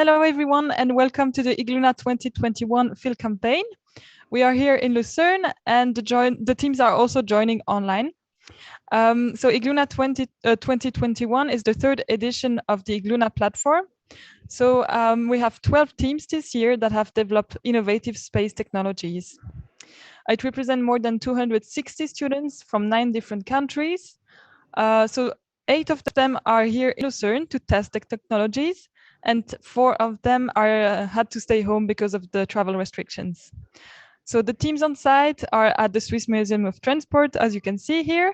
Hello everyone and welcome to the IGLUNA 2021 field campaign. We are here in Lucerne and the teams are also joining online. So IGLUNA 2021 is the third edition of the IGLUNA platform. So we have 12 teams this year that have developed innovative space technologies. It represents more than 260 students from 9 different countries. So 8 of them are here in Lucerne to test the technologies, and 4 of them are had to stay home because of the travel restrictions. So the teams on site are at the Swiss Museum of Transport, as you can see here.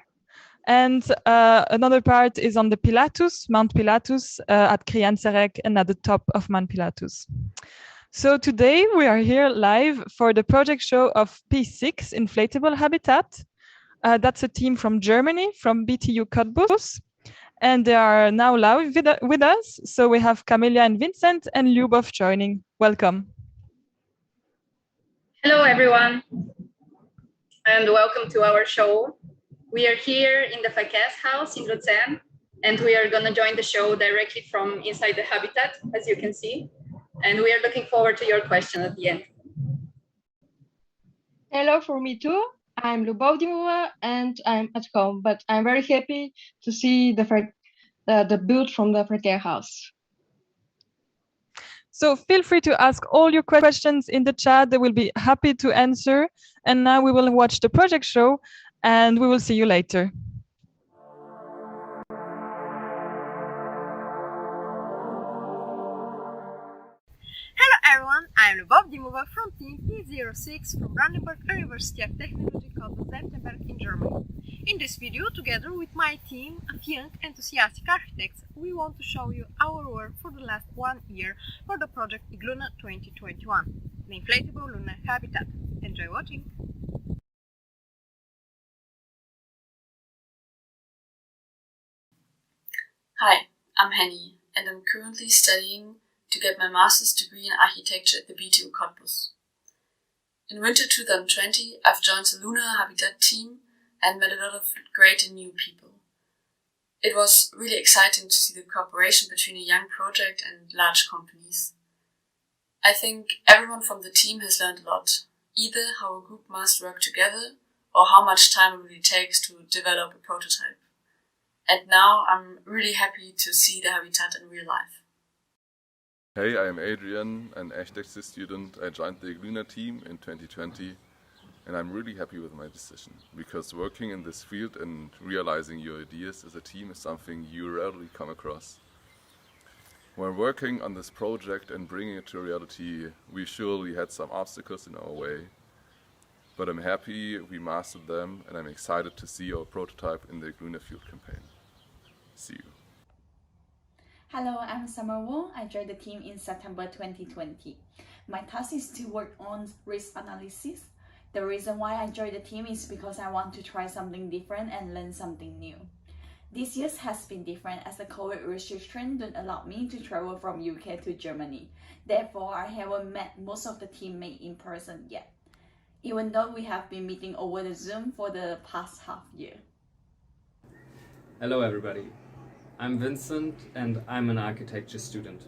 And another part is on the Pilatus, Mount Pilatus at Krianserek and at the top of Mount Pilatus. So today we are here live for the project show of P06 Inflatable Habitat. That's a team from Germany, from BTU Cottbus. And they are now live with us. So we have Camelia and Vincent and Lyubov joining. Welcome. Hello, everyone, and welcome to our show. We are here in the Faquest house in Lucerne, and we are going to join the show directly from inside the habitat, as you can see. And we are looking forward to your question at the end. Hello for me too. I'm Lyubov and I'm at home, but I'm very happy to see the build from the Faquest house. So feel free to ask all your questions in the chat. They will be happy to answer. And now we will watch the project show and we will see you later. Hello everyone, I'm Lyubov from Team P06 from Brandenburg University of Technology Cottbus-Senftenberg in Germany. In this video, together with my team of young enthusiastic architects, we want to show you our work for the last 1 year for the project IGLUNA 2021, the Inflatable Lunar Habitat. Enjoy watching! Hi, I'm Henny, and I'm currently studying to get my master's degree in architecture at the BTU Cottbus. In winter 2020, I've joined the Lunar Habitat team and met a lot of great and new people. It was really exciting to see the cooperation between a young project and large companies. I think everyone from the team has learned a lot, either how a group must work together or how much time it really takes to develop a prototype. And now I'm really happy to see the habitat in real life. Hey, I am Adrian, an architecture student. I joined the IGLUNA team in 2020 and I'm really happy with my decision because working in this field and realizing your ideas as a team is something you rarely come across. When working on this project and bringing it to reality, we surely had some obstacles in our way, but I'm happy we mastered them and I'm excited to see our prototype in the IGLUNA field campaign. See you. Hello, I'm Summer Wong. I joined the team in September 2020. My task is to work on risk analysis. The reason why I joined the team is because I want to try something different and learn something new. This year has been different as the COVID restriction don't allow me to travel from UK to Germany. Therefore, I haven't met most of the teammates in person yet, even though we have been meeting over the Zoom for the past half year. Hello everybody. I'm Vincent and I'm an architecture student.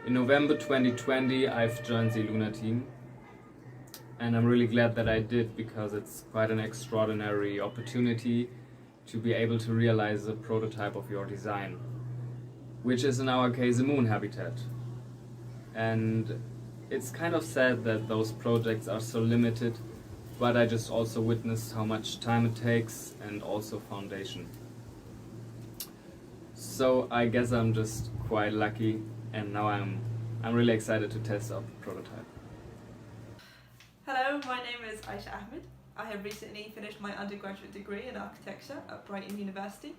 In November 2020 I've joined the IGLUNA team and I'm really glad that I did because it's quite an extraordinary opportunity to be able to realize a prototype of your design, which is in our case a moon habitat. And it's kind of sad that those projects are so limited, but I just also witnessed how much time it takes and also foundation. So I guess I'm just quite lucky, and now I'm really excited to test out the prototype. Hello, my name is Aisha Ahmed. I have recently finished my undergraduate degree in architecture at Brighton University.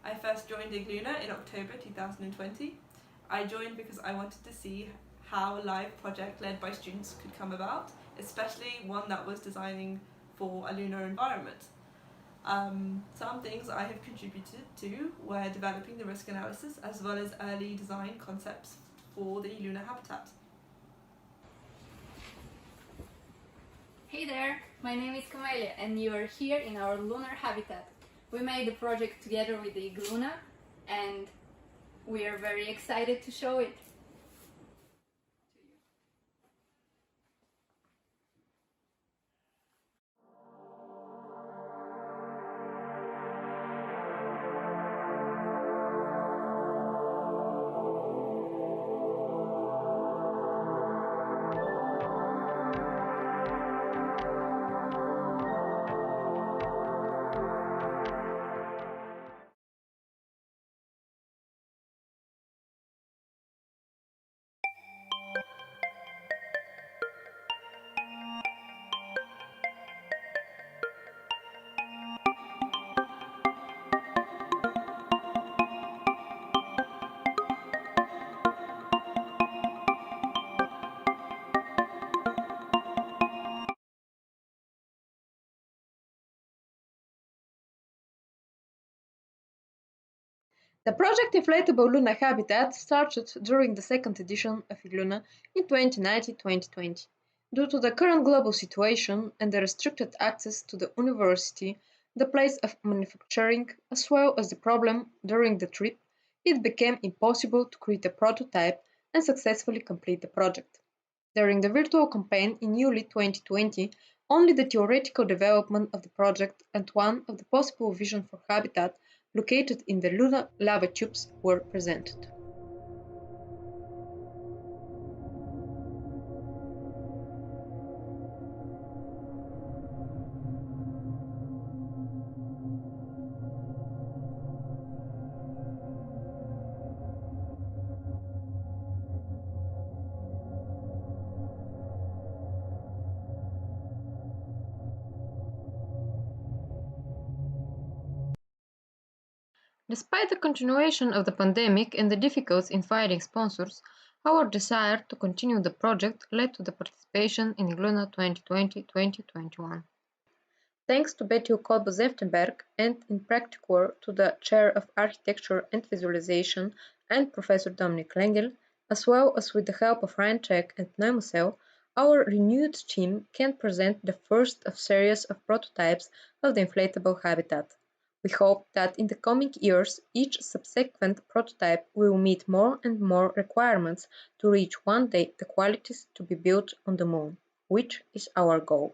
I first joined IGLUNA in October 2020. I joined because I wanted to see how a live project led by students could come about, especially one that was designing for a lunar environment. Some things I have contributed to were developing the risk analysis as well as early design concepts for the lunar habitat. Hey there, my name is Camelia and you are here in our lunar habitat. We made the project together with the IGLUNA and we are very excited to show it. The project Inflatable Luna Habitat started during the second edition of IGLUNA in 2019-2020. Due to the current global situation and the restricted access to the university, the place of manufacturing, as well as the problem during the trip, it became impossible to create a prototype and successfully complete the project. During the virtual campaign in July 2020, only the theoretical development of the project and one of the possible vision for habitat located in the lunar lava tubes were presented. Despite the continuation of the pandemic and the difficulties in finding sponsors, our desire to continue the project led to the participation in IGLUNA 2020-2021. Thanks to BTU Cottbus-Senftenberg and in particular to the Chair of Architecture and Visualization and Professor Dominic Lengel, as well as with the help of Rheincheck and Pneumocell, our renewed team can present the first of series of prototypes of the inflatable habitat. We hope that in the coming years, each subsequent prototype will meet more and more requirements to reach one day the qualities to be built on the moon, which is our goal.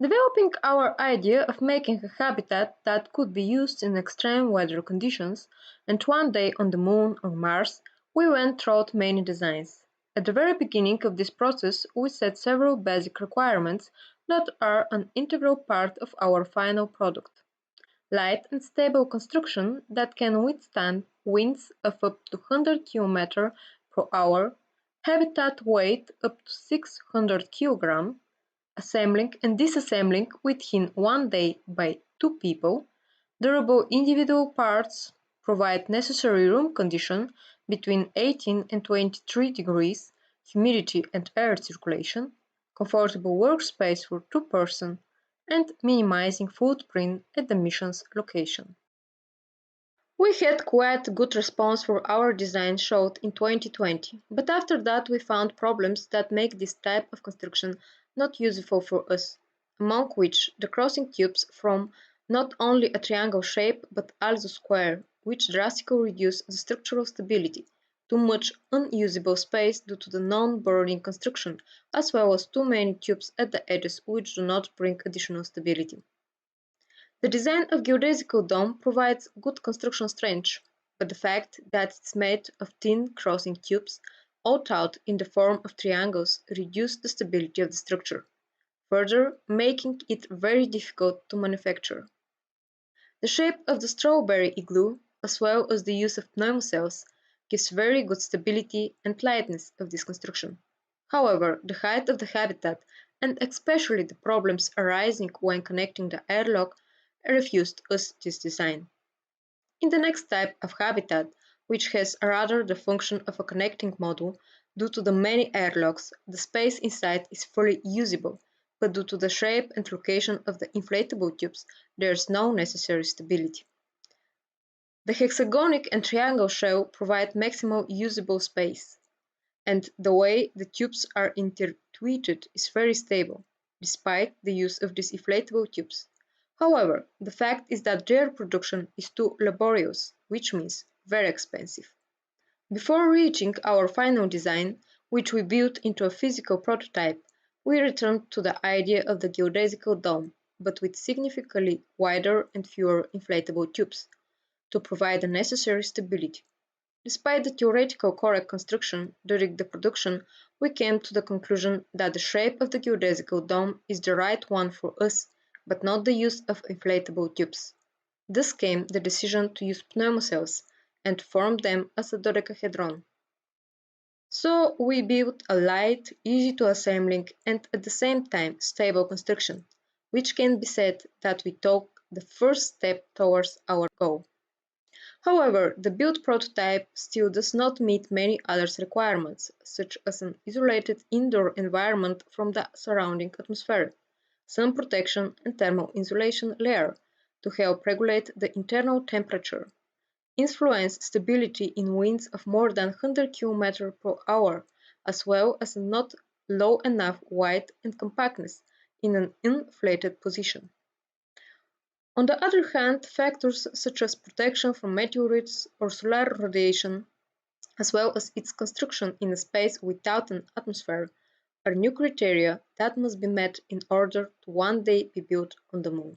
Developing our idea of making a habitat that could be used in extreme weather conditions and one day on the moon or Mars, we went through many designs. At the very beginning of this process, we set several basic requirements that are an integral part of our final product. Light and stable construction that can withstand winds of up to 100 km per hour, habitat weight up to 600 kg, assembling and disassembling within one day by 2 people, durable individual parts, provide necessary room condition between 18 and 23 degrees, humidity and air circulation, comfortable workspace for 2 persons, and minimizing footprint at the mission's location. We had quite good response for our design showed in 2020, but after that we found problems that make this type of construction not useful for us, among which the crossing tubes form not only a triangle shape but also square, which drastically reduce the structural stability, too much unusable space due to the non-burning construction, as well as too many tubes at the edges which do not bring additional stability. The design of geodesical dome provides good construction strength, but the fact that it's made of thin crossing tubes, all out in the form of triangles, reduce the stability of the structure, further making it very difficult to manufacture. The shape of the strawberry igloo, as well as the use of pneumocells, gives very good stability and lightness of this construction. However, the height of the habitat, and especially the problems arising when connecting the airlock, refused us this design. In the next type of habitat, which has rather the function of a connecting module, due to the many airlocks, the space inside is fully usable, but due to the shape and location of the inflatable tubes, there is no necessary stability. The hexagonic and triangle shell provide maximal usable space, and the way the tubes are intertwined is very stable, despite the use of these inflatable tubes. However, the fact is that their production is too laborious, which means very expensive. Before reaching our final design, which we built into a physical prototype, we returned to the idea of the geodesical dome, but with significantly wider and fewer inflatable tubes, to provide the necessary stability. Despite the theoretical correct construction during the production, we came to the conclusion that the shape of the geodesical dome is the right one for us, but not the use of inflatable tubes. Thus came the decision to use pneumocells and to form them as a dodecahedron. So we built a light, easy to assembling and at the same time stable construction, which can be said that we took the first step towards our goal. However, the built prototype still does not meet many other requirements, such as an isolated indoor environment from the surrounding atmosphere, sun protection and thermal insulation layer, to help regulate the internal temperature, influence stability in winds of more than 100 km per hour, as well as a not low enough weight and compactness in an inflated position. On the other hand, factors such as protection from meteorites or solar radiation, as well as its construction in a space without an atmosphere, are new criteria that must be met in order to one day be built on the Moon.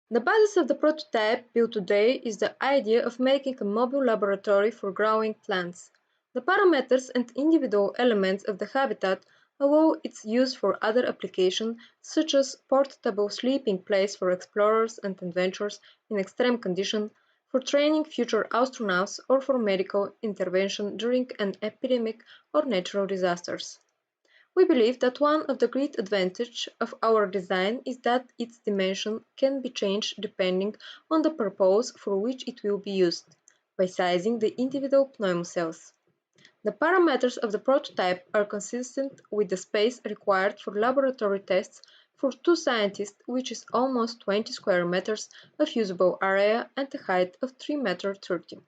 The basis of the prototype built today is the idea of making a mobile laboratory for growing plants. The parameters and individual elements of the habitat allow its use for other applications such as portable sleeping place for explorers and adventurers in extreme conditions, for training future astronauts, or for medical intervention during an epidemic or natural disasters. We believe that one of the great advantages of our design is that its dimension can be changed depending on the purpose for which it will be used, by sizing the individual pneumocells. The parameters of the prototype are consistent with the space required for laboratory tests for two scientists, which is almost 20 square meters of usable area and a height of 3.30 m.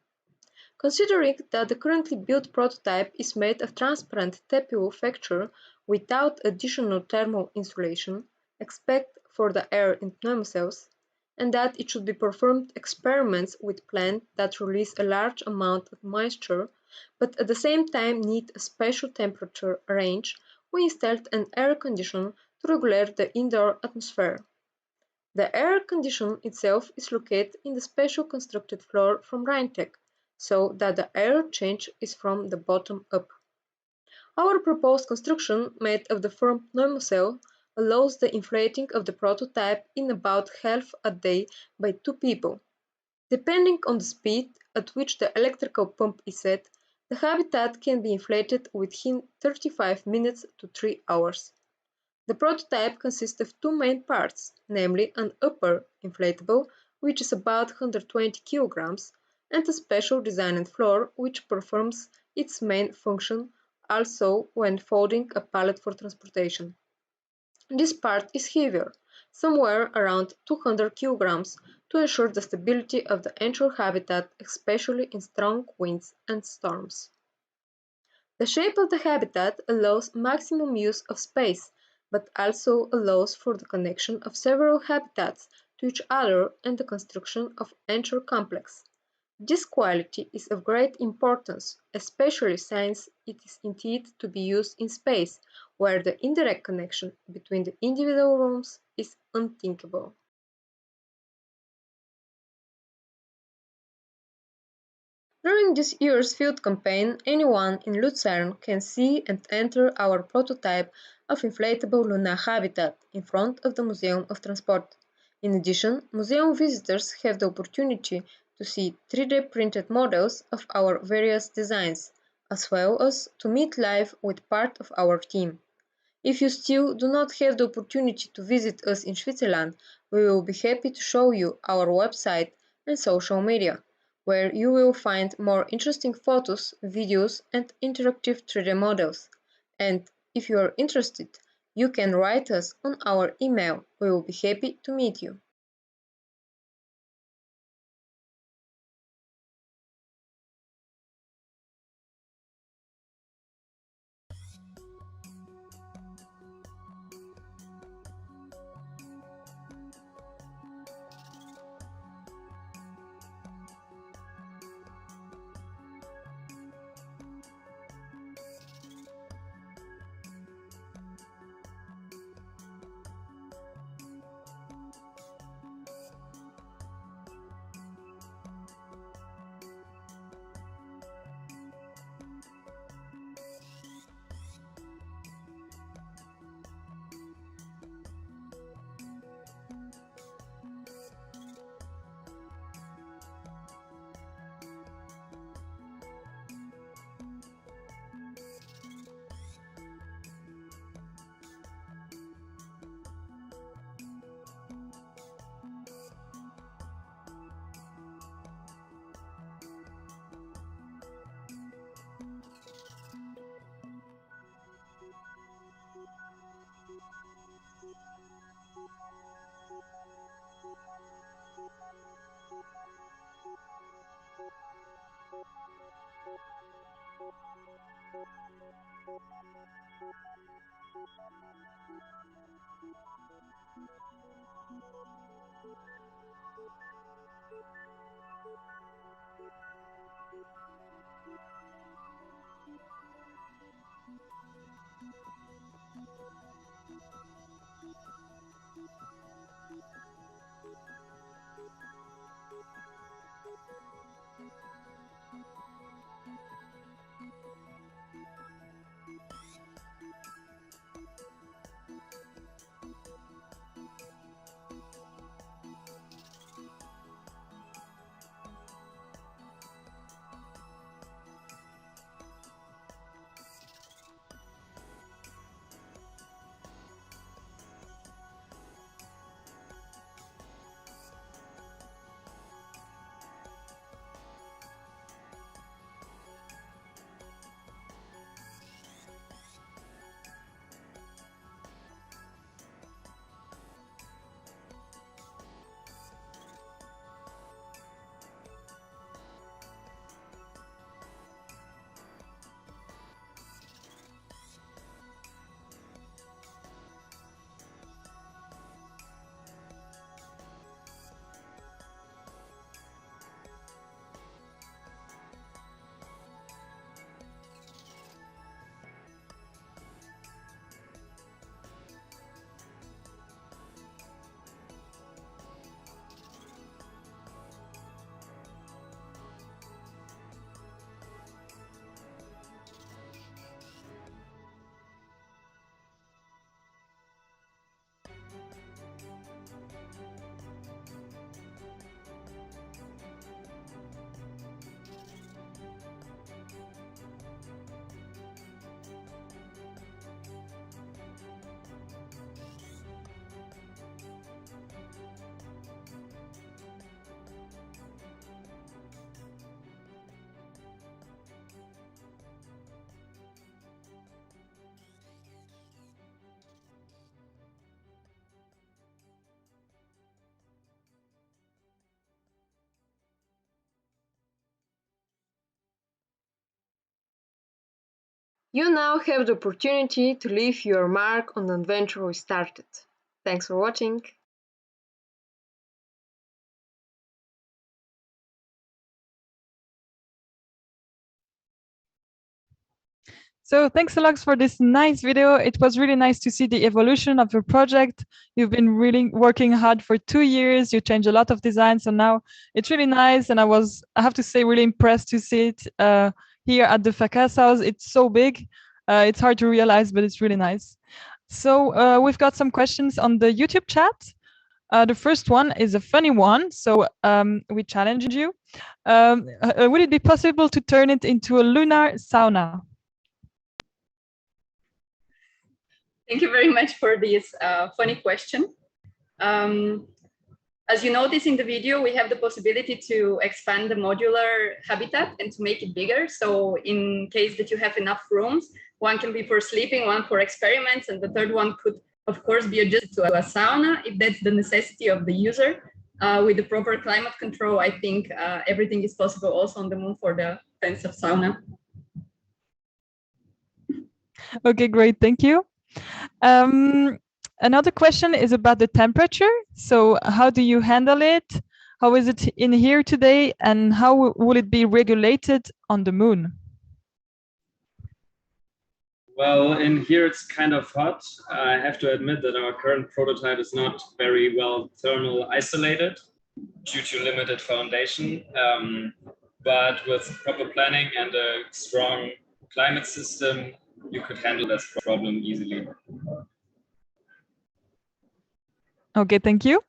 Considering that the currently built prototype is made of transparent TPU facture without additional thermal insulation, except for the air in pneumocells, and that it should be performed experiments with plants that release a large amount of moisture, but at the same time need a special temperature range, we installed an air conditioner to regulate the indoor atmosphere. The air conditioner itself is located in the special constructed floor from Rheintek, so that the air change is from the bottom up. Our proposed construction, made of the firm pneumocell, allows the inflating of the prototype in about half a day by 2 people. Depending on the speed at which the electrical pump is set, the habitat can be inflated within 35 minutes to 3 hours. The prototype consists of two main parts, namely an upper inflatable, which is about 120 kg, and a special designed floor which performs its main function also when folding a pallet for transportation. This part is heavier, somewhere around 200 kg, to ensure the stability of the entire habitat, especially in strong winds and storms. The shape of the habitat allows maximum use of space, but also allows for the connection of several habitats to each other and the construction of entire complex. This quality is of great importance, especially since it is intended to be used in space, where the indirect connection between the individual rooms is unthinkable. During this year's field campaign, anyone in Lucerne can see and enter our prototype of inflatable LUNA habitat in front of the Museum of Transport. In addition, museum visitors have the opportunity to see 3D printed models of our various designs, as well as to meet live with part of our team. If you still do not have the opportunity to visit us in Switzerland, we will be happy to show you our website and social media, where you will find more interesting photos, videos, and interactive 3D models. And if you are interested, you can write us on our email. We will be happy to meet you. You now have the opportunity to leave your mark on the adventure we started. Thanks for watching. So thanks a lot for this nice video. It was really nice to see the evolution of your project. You've been really working hard for 2 years. You changed a lot of designs, so now it's really nice. And I have to say, really impressed to see it here at the Facas house. It's so big. It's hard to realize, but it's really nice. So we've got some questions on the YouTube chat. The first one is a funny one, so we challenge you. Would it be possible to turn it into a lunar sauna? Thank you very much for this funny question. As you notice in the video, we have the possibility to expand the modular habitat and to make it bigger. So in case that you have enough rooms, one can be for sleeping, one for experiments, and the third one could, of course, be adjusted to a sauna if that's the necessity of the user. With the proper climate control, I think everything is possible also on the moon for the fans of sauna. Okay, great, thank you. Another question is about the temperature. So how do you handle it? How is it in here today? And how will it be regulated on the moon? Well, in here it's kind of hot. I have to admit that our current prototype is not very well thermal isolated due to limited foundation. But with proper planning and a strong climate system, you could handle this problem easily. Okay, thank you.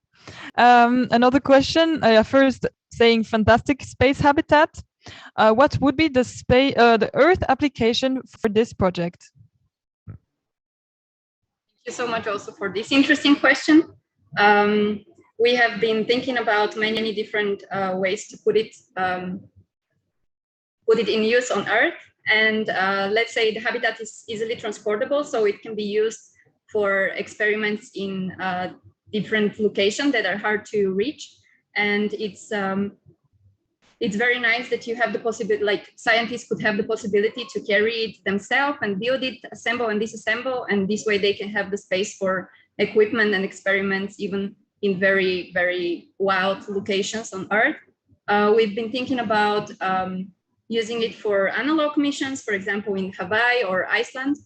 Another question, first saying fantastic space habitat. What would be the Earth application for this project? Thank you so much also for this interesting question. We have been thinking about many different ways to put it in use on Earth. And let's say the habitat is easily transportable, so it can be used for experiments in different locations that are hard to reach. And it's it's very nice that you have the possibility, like scientists could have the possibility to carry it themselves and build it, assemble and disassemble, and this way they can have the space for equipment and experiments even in very, very wild locations on Earth. We've been thinking about using it for analog missions, for example, in Hawaii or Iceland,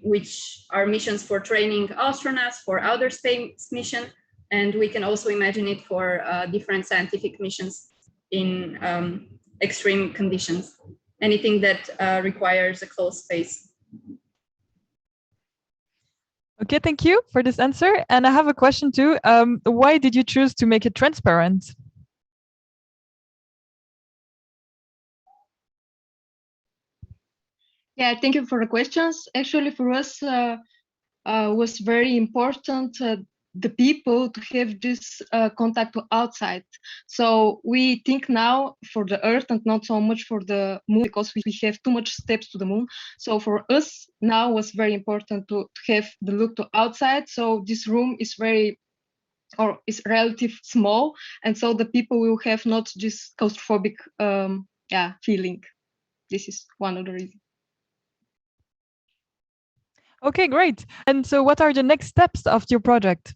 which are missions for training astronauts for outer space mission. And we can also imagine it for different scientific missions in extreme conditions, anything that requires a closed space. Okay, thank you for this answer. And I have a question too. Why did you choose to make it transparent? Yeah, thank you for the questions. Actually, for us, was very important the people to have this contact to outside. So we think now for the Earth and not so much for the moon, because we have too much steps to the moon. So for us now was very important to have the look to outside. So this room is very, or is relative small, and so the people will have not this claustrophobic feeling. This is one of the reasons. Okay, great. And so what are the next steps of your project?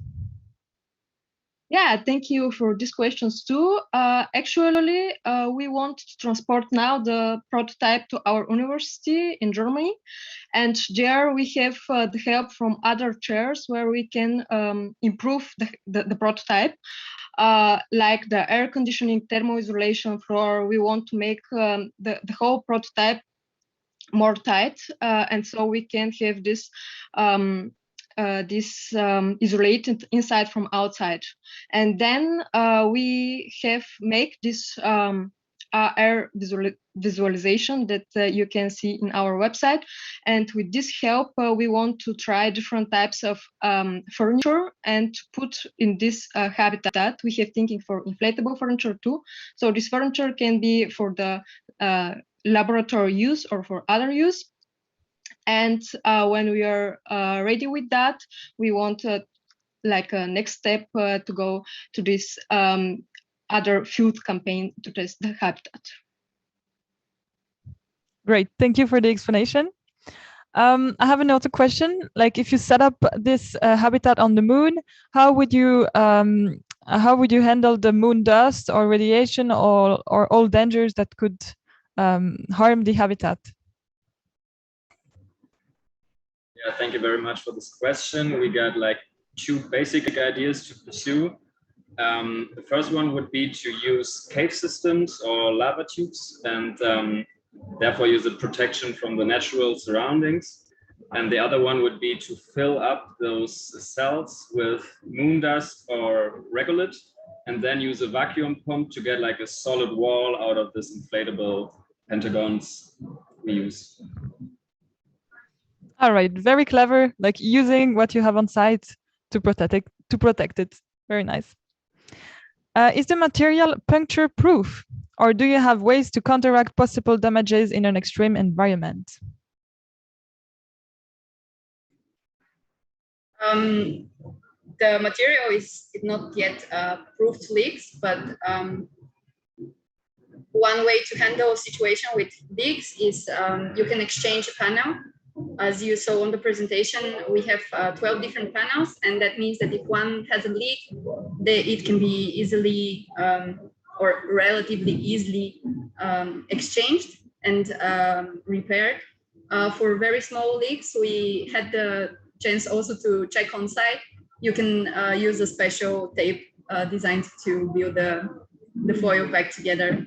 Yeah, thank you for these questions too. Actually, we want to transport now the prototype to our university in Germany. And there we have the help from other chairs where we can improve the prototype. Like the air conditioning, thermal isolation floor, we want to make the whole prototype more tight, and so we can have this isolated inside from outside. And then we have make this air visualization that you can see in our website. And with this help, we want to try different types of furniture and put in this habitat. We have thinking for inflatable furniture too. So this furniture can be for the laboratory use or for other use. And when we are ready with that, we want like a next step to go to this other field campaign to test the habitat. Great, thank you for the explanation. I have another question. Like, if you set up this habitat on the moon, how would you handle the moon dust or radiation or all dangers that could harm the habitat? Yeah, thank you very much for this question. We got like two basic ideas to pursue. The first one would be to use cave systems or lava tubes and therefore use a protection from the natural surroundings. And the other one would be to fill up those cells with moon dust or regolith, and then use a vacuum pump to get like a solid wall out of this inflatable pentagons we use. All right, very clever, like using what you have on site to protect it. Very nice. Is the material puncture proof, or do you have ways to counteract possible damages in an extreme environment? The material is not yet proof to leaks, but one way to handle a situation with leaks is you can exchange a panel. As you saw on the presentation, we have 12 different panels, and that means that if one has a leak, it can be easily or relatively easily exchanged and repaired. For very small leaks, we had the chance also to check on site. You can use a special tape designed to build the foil back together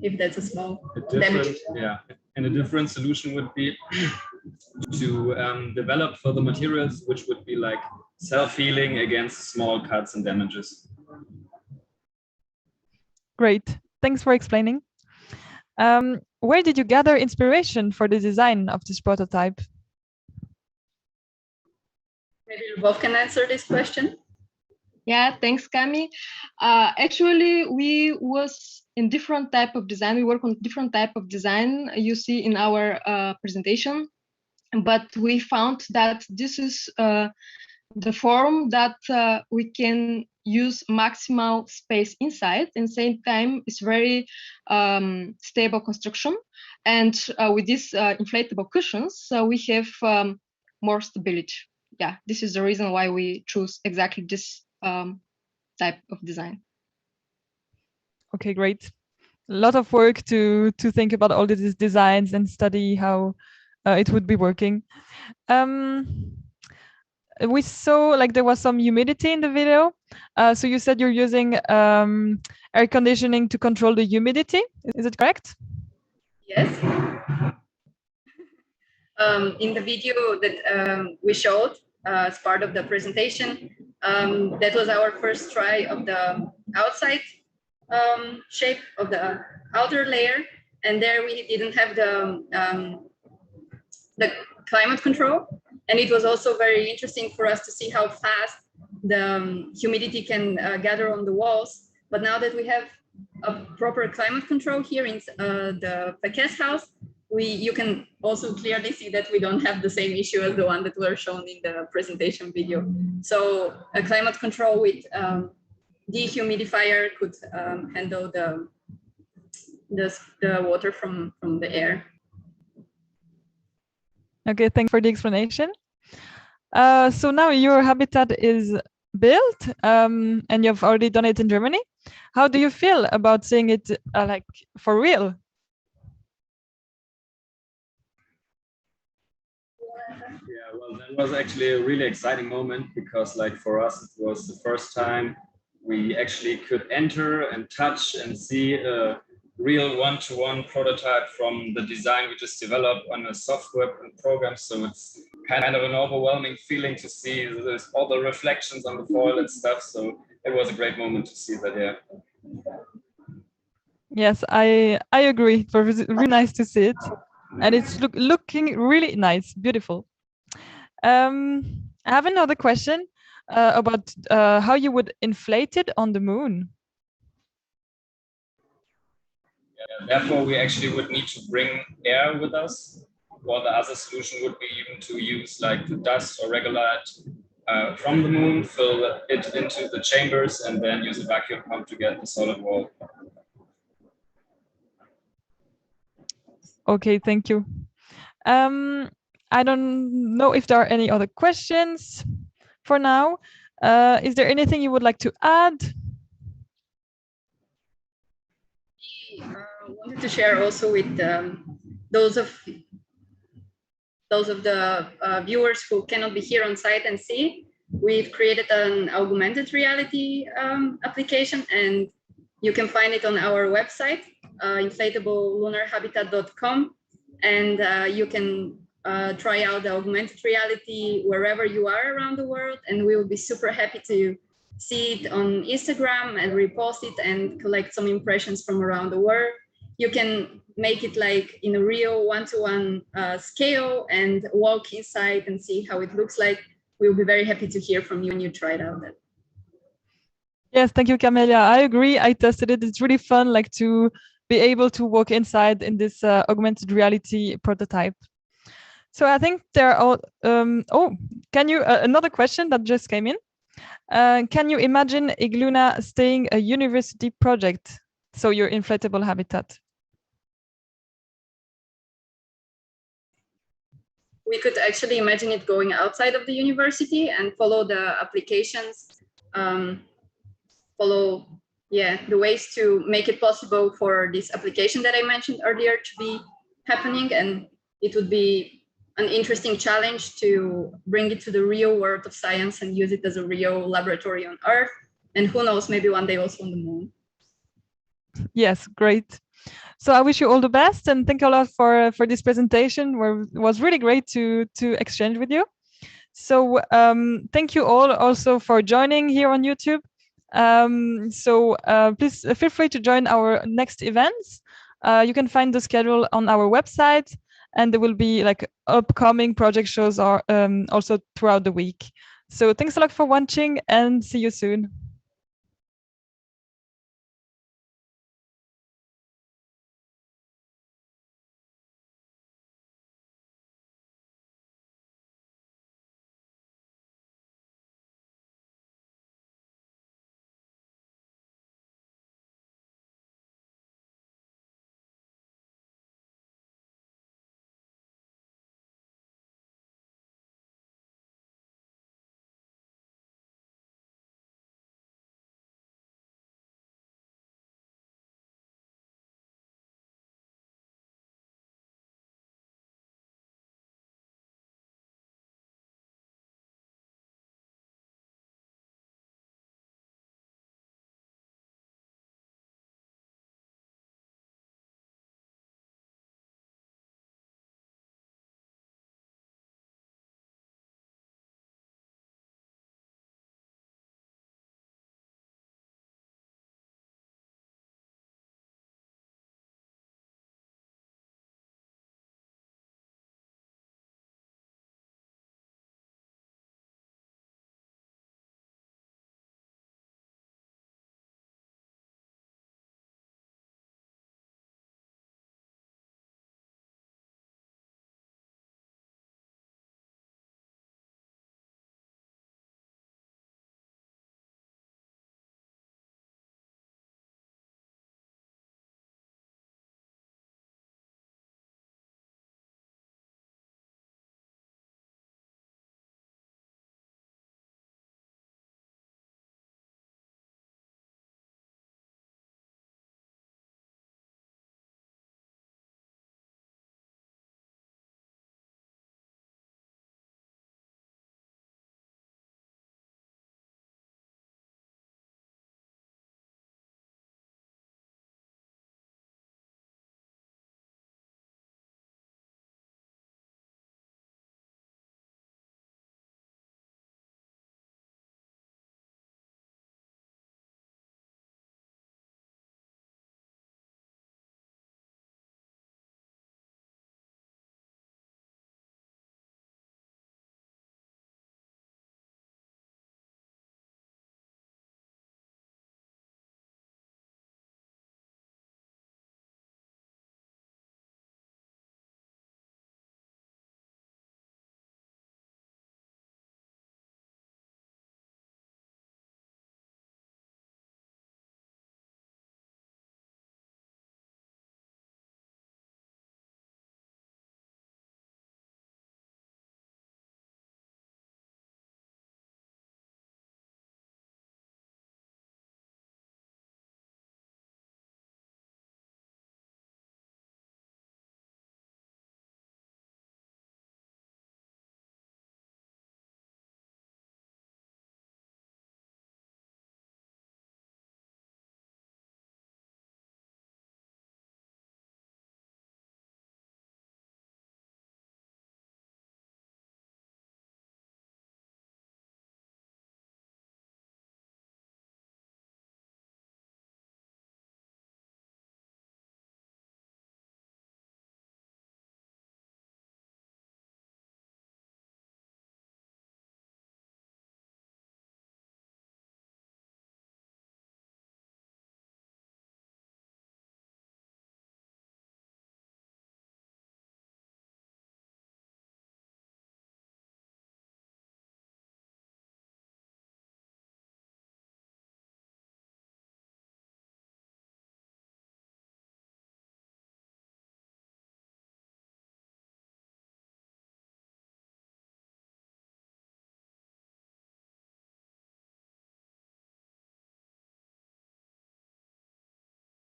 if that's a small damage. Yeah, and a different solution would be to develop further materials which would be like self-healing against small cuts and damages. Great, thanks for explaining. Where did you gather inspiration for the design of this prototype? Maybe you both can answer this question. Yeah, thanks, Cami. Actually, we was in different type of design. We work on different type of design you see in our presentation, but we found that this is the form that we can use maximal space inside, and same time it's very stable construction. And with these inflatable cushions, we have more stability. Yeah, this is the reason why we choose exactly this type of design. Okay, great. A lot of work to think about all these designs and study how it would be working. We saw like there was some humidity in the video. So you said you're using air conditioning to control the humidity. Is it correct? Yes. In the video that we showed as part of the presentation, that was our first try of the outside shape of the outer layer. And there we didn't have the climate control. And it was also very interesting for us to see how fast the humidity can gather on the walls. But now that we have a proper climate control here in the Paquet house, you can also clearly see that we don't have the same issue as the one that were shown in the presentation video. So a climate control with dehumidifier could handle the water from the air. Okay, thanks for the explanation. So now your habitat is built and you've already done it in Germany. How do you feel about seeing it like for real? Yeah, well, that was actually a really exciting moment because, like, for us, it was the first time we actually could enter and touch and see a real one-to-one prototype from the design we just developed on a software program. So it's kind of an overwhelming feeling to see all the reflections on the foil and stuff. So it was a great moment to see that. Yeah. Yes, I agree. It was really nice to see it, and it's looking really nice, beautiful. I have another question about how you would inflate it on the moon. Yeah, therefore, we actually would need to bring air with us, or the other solution would be even to use like the dust or regulate from the moon, fill it into the chambers, and then use a vacuum pump to get the solid wall. Okay, thank you. I don't know if there are any other questions for now. Is there anything you would like to add? We wanted to share also with those of the viewers who cannot be here on site and see. We've created an augmented reality application, and you can find it on our website, inflatableLunarHabitat.com, and you can try out the augmented reality wherever you are around the world, and we will be super happy to see it on Instagram and repost it and collect some impressions from around the world. You can make it like in a real one-to-one scale and walk inside and see how it looks like. We'll be very happy to hear from you when you try it out. Yes, thank you, Camelia. I agree. I tested it. It's really fun, like to be able to walk inside in this augmented reality prototype. So I think there are all. Can you? Another question that just came in. Can you imagine IGLUNA staying a university project? So your inflatable habitat. We could actually imagine it going outside of the university and follow the applications, follow the ways to make it possible for this application that I mentioned earlier to be happening. And it would be an interesting challenge to bring it to the real world of science and use it as a real laboratory on Earth. And who knows, maybe one day also on the moon. Yes, great. So I wish you all the best, and thank you a lot for this presentation. It was really great to exchange with you. So thank you all also for joining here on YouTube. Please feel free to join our next events. You can find the schedule on our website, and there will be like upcoming project shows also throughout the week. So thanks a lot for watching, and see you soon.